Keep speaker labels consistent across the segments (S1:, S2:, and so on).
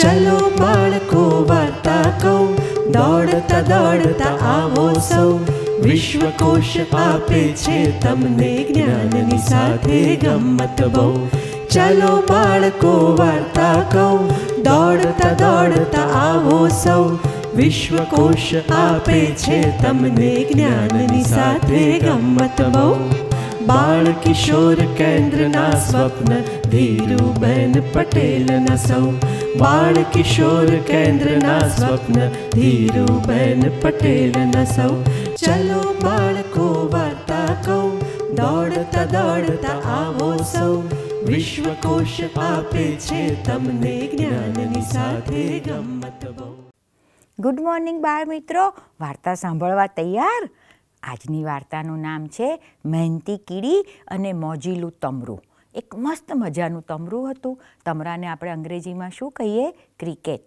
S1: ચલો બાળકો વાર્તા કહું, દોડતા દોડતા આવો સૌ. વિશ્વકોશ આપે છે તમને જ્ઞાનની સાથે ગમ્મત બહુ. ચલો બાળકો વાર્તા કહું, દોડતા દોડતા આવો સૌ. વિશ્વકોશ આપે છે તમને જ્ઞાનની સાથે ગમ્મત બહુ. બાળ કિશોર કેન્દ્રના સ્વપ્ન ધીરુબેન પટેલના સૌ. બાળ કિશોર કેન્દ્રના સ્વપ્ન ધીરુબેન પટેલના સૌ. ચલો બાળકો વાર્તા કહું, દોડતા દોડતા આવો સૌ. વિશ્વકોશ આપે છે તમને જ્ઞાનની સાથે ગમ્મત બહુ.
S2: ગુડ મોર્નિંગ બાળ મિત્રો, વાર્તા સાંભળવા તૈયાર? આજની વાર્તાનું નામ છે મહેનતી કીડી અને મોજીલું તમરું. એક મસ્ત મજાનું તમરું હતું. તમરાને આપણે અંગ્રેજીમાં શું કહીએ? ક્રિકેટ.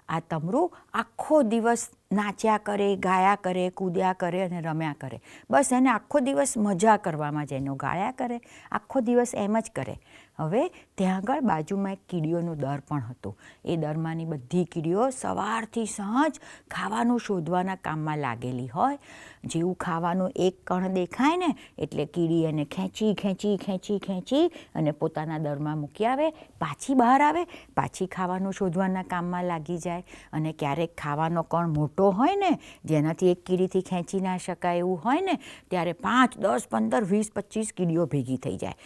S2: આ તમરું આખો દિવસ નાચ્યા કરે, ગાયા કરે, કૂદ્યા કરે અને રમ્યા કરે. બસ એને આખો દિવસ મજા કરવામાં જ એનો ગાયા કરે, આખો દિવસ એમ જ કરે. હવે ત્યાં આગળ બાજુમાં એક કીડીઓનું દર પણ હતું. એ દરમાંની બધી કીડીઓ સવારથી સાંજ ખાવાનું શોધવાના કામમાં લાગેલી હોય. જેવું ખાવાનું એક કણ દેખાય ને એટલે કીડી એને ખેંચી ખેંચી ખેંચી ખેંચી અને પોતાના દરમાં મૂકી આવે, પાછી બહાર આવે, પાછી ખાવાનું શોધવાના કામમાં લાગી જાય. અને ક્યારેક ખાવાનો કણ મોટો હોય ને, જેનાથી એક કીડીથી ખેંચી ના શકાય એવું હોય ને, ત્યારે 5, 10, 15, 20, 25 કીડીઓ ભેગી થઈ જાય.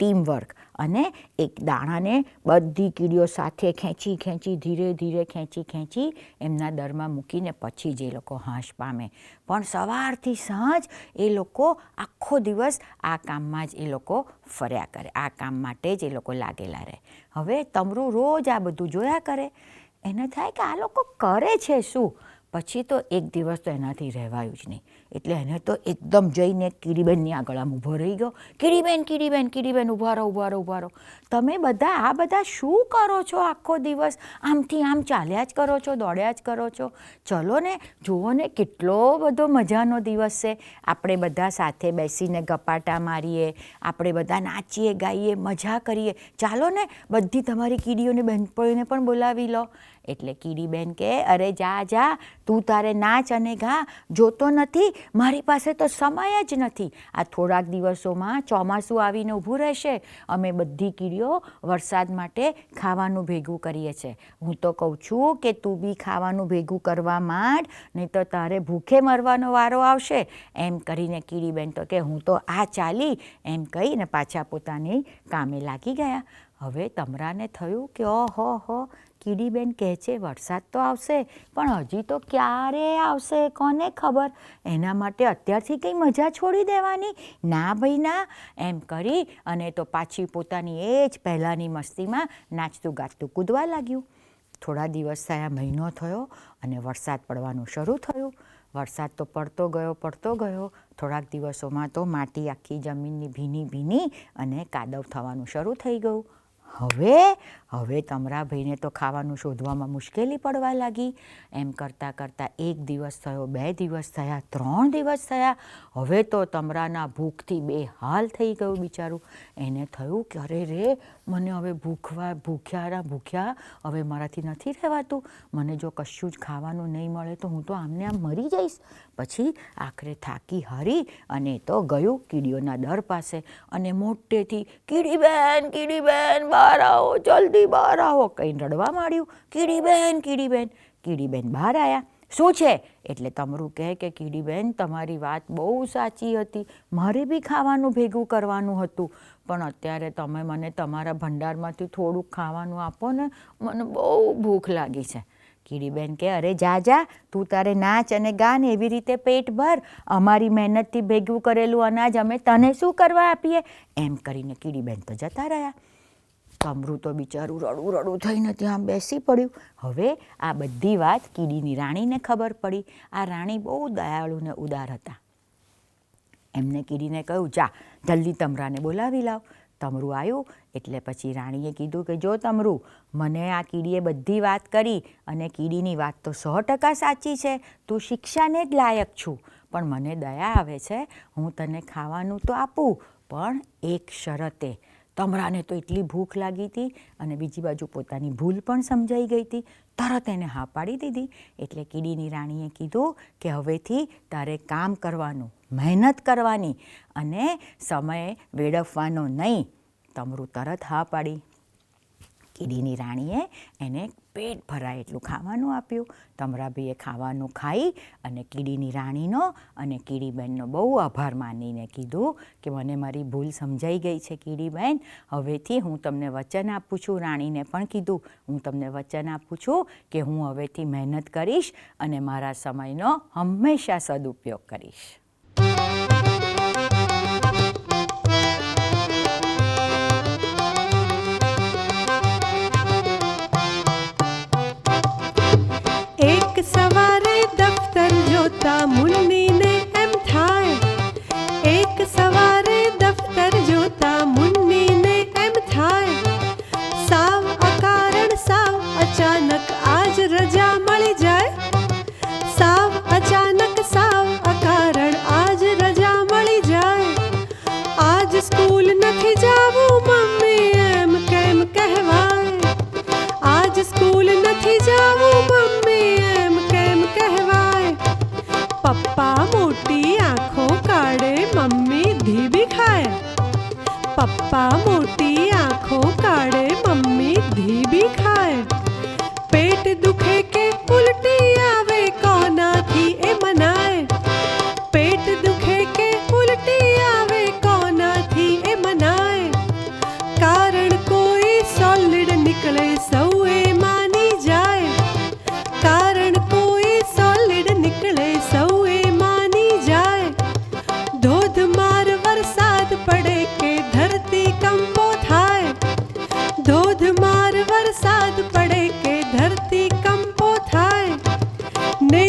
S2: ટીમવર્ક. અને એક દાણાને બધી કીડીઓ સાથે ખેંચી ખેંચી ધીરે ધીરે ખેંચી ખેંચી એમના દરમાં મૂકીને પછી જ એ લોકો હાશ પામે. પણ સવારથી સાંજ એ લોકો આખો દિવસ આ કામમાં જ એ લોકો ફર્યા કરે, આ કામ માટે જ એ લોકો લાગેલા રહે. હવે તમરું રોજ આ બધું જોયા કરે. એને થાય કે આ લોકો કરે છે શું? પછી તો એક દિવસ તો એનાથી રહેવાયું જ નહીં. એટલે એને તો એકદમ જઈને કીડીબેનની આગળ આમ ઊભો રહી ગયો. કીડીબેન, કીડીબેન, કીડીબેન, ઊભા રહો, ઊભા રહો, ઊભા રહો. તમે બધા આ બધા શું કરો છો આખો દિવસ? આમથી આમ ચાલ્યા જ કરો છો, દોડ્યા જ કરો છો. ચલો ને, જુઓ ને, કેટલો બધો મજાનો દિવસ છે. આપણે બધા સાથે બેસીને ગપાટા મારીએ, આપણે બધા નાચીએ, ગાઈએ, મજા કરીએ. ચાલો ને, બધી તમારી કીડીઓની બહેનપણીઓને પણ બોલાવી લો. એટલે કીડીબેન કહે, અરે જા જા, તું તારે નાચ અને ગા. જોતો નથી, મારી પાસે તો સમય જ નથી. આ થોડાક દિવસોમાં ચોમાસું આવીને ઊભું રહેશે. અમે બધી કીડીઓ વરસાદ માટે ખાવાનું ભેગું કરીએ છીએ. હું તો કહું છું કે તું બી ખાવાનું ભેગું કરવા માંડ, નહીં તો તારે ભૂખે મરવાનો વારો આવશે. એમ કરીને કીડીબેન તો કે હું તો આ ચાલી, એમ કહીને પાછા પોતાની કામે લાગી ગયા. હવે તમરાને થયું કે ઓહો, કીડીબેન કહે છે વરસાદ તો આવશે, પણ હજી તો ક્યારે આવશે કોને ખબર? એના માટે અત્યારથી કંઈ મજા છોડી દેવાની? ના ભાઈ ના. એમ કરી અને તો પાછી પોતાની એ જ પહેલાંની મસ્તીમાં નાચતું ગાતું કૂદવા લાગ્યું. થોડા દિવસ થયા, મહિનો થયો અને વરસાદ પડવાનું શરૂ થયું. વરસાદ તો પડતો ગયો. થોડાક દિવસોમાં તો માટી આખી જમીનની ભીની ભીની અને કાદવ થવાનું શરૂ થઈ ગયું. હવે તમરાભાઈને તો ખાવાનું શોધવામાં મુશ્કેલી પડવા લાગી. એમ કરતાં કરતાં 1 દિવસ થયો, 2 દિવસ થયા, 3 દિવસ થયા. હવે તો તમરાના ભૂખથી બેહાલ થઈ ગયું બિચારું. એને થયું કે અરે રે, મને હવે ભૂખ્યા હવે મારાથી નથી રહેવાતું. મને જો કશું જ ખાવાનું નહીં મળે તો હું તો આમને આમ મરી જઈશ. પછી આખરે થાકી હારી અને તો ગયું કીડીઓના દર પાસે અને મોટેથી કીડીબેન, કીડીબેન, બહાર આવો, જલ્દી બહાર આવો, કંઈ રડવા માંડ્યું. કીડીબેન, કીડીબેન. કીડીબેન બહાર આવ્યા. શું છે? એટલે તમરું કહે કે કીડીબેન, તમારી વાત બહુ સાચી હતી. મારે બી ખાવાનું ભેગું કરવાનું હતું, પણ અત્યારે તમે મને તમારા ભંડારમાંથી થોડુંક ખાવાનું આપો ને, મને બહુ ભૂખ લાગી છે. કીડીબેન કહે, અરે જા, તું તારે નાચ અને ગા ને એવી રીતે પેટ ભર. અમારી મહેનતથી ભેગું કરેલું અનાજ અમે તને શું કરવા આપીએ? એમ કરીને કીડીબેન તો જતા રહ્યા. તમરું તો બિચારું રડું થઈને ત્યાં બેસી પડ્યું. હવે આ બધી વાત કીડીની રાણીને ખબર પડી. આ રાણી બહુ દયાળુ ને ઉદાર હતા. એમને કીડીને કહ્યું, જા જલ્દી તમરાને બોલાવી લાવ. તમરું આવ્યું એટલે પછી રાણીએ કીધું કે જો તમરું, મને આ કીડીએ બધી વાત કરી અને કીડીની વાત તો 100% સાચી છે. તું શિક્ષાને જ લાયક છું, પણ મને દયા આવે છે. હું તને ખાવાનું તો આપું, પણ એક શરતે. તમરાને તો એટલી ભૂખ લાગી હતી અને બીજી બાજુ પોતાની ભૂલ પણ સમજાઈ ગઈ હતી. તરત એને હા પાડી દીધી. એટલે કીડીની રાણીએ કીધું કે હવેથી તારે કામ કરવાનું, મહેનત કરવાની અને સમય વેડફવાનો નહીં. તમરું તરત હા પાડી. કીડીની રાણીએ એને પેટ ભરાય એટલું ખાવાનું આપ્યું. તમરાભાઈએ ખાવાનું ખાઈ અને કીડીની રાણીનો અને કીડીબેનનો બહુ આભાર માનીને કીધું કે મને મારી ભૂલ સમજાઈ ગઈ છે કીડીબેન. હવેથી હું તમને વચન આપું છું. રાણીને પણ કીધું હું તમને વચન આપું છું કે હું હવેથી મહેનત કરીશ અને મારા સમયનો હંમેશા સદુપયોગ કરીશ.
S1: એક સવારે દફતર જોતા મુન્નીને એમ થાય, એક સવારે દફતર જોતા મુન્નીને એમ થાય, સાવ અકારણ સાવ અચાનક આજ રજા મળી જાય, સાવ અચાનક સાવ અકારણ આજ રજા મળી જાય, આજ સ્કૂલ નથી જાવું મમ્મી એમ કેમ કહેવાય, આજ સ્કૂલ નથી જાવું મમ્મી એમ કેમ કહેવાય, પપ્પા મોટી આંખો કાઢે મમ્મી ધીબી ખાય, પપ્પા મોટી આંખો કાઢે મમ્મી ધીબી ખાય, પેટ દુખે કે ઉલટી આવે કોનાથી એ મનાય, પેટ દુખે કે ઉલટી આવે કોનાથી એ મનાય, કારણ કોઈ સોલિડ નીકળે સૌએ માની જાય, કારણ કોઈ સોલિડ નીકળે સૌએ માની જાય, ધોધમાર વરસાદ પડે કે ધરતી કંપો થાય, ધોધમાર વરસાદ પડે કે ધરતી કંપો થાય, ને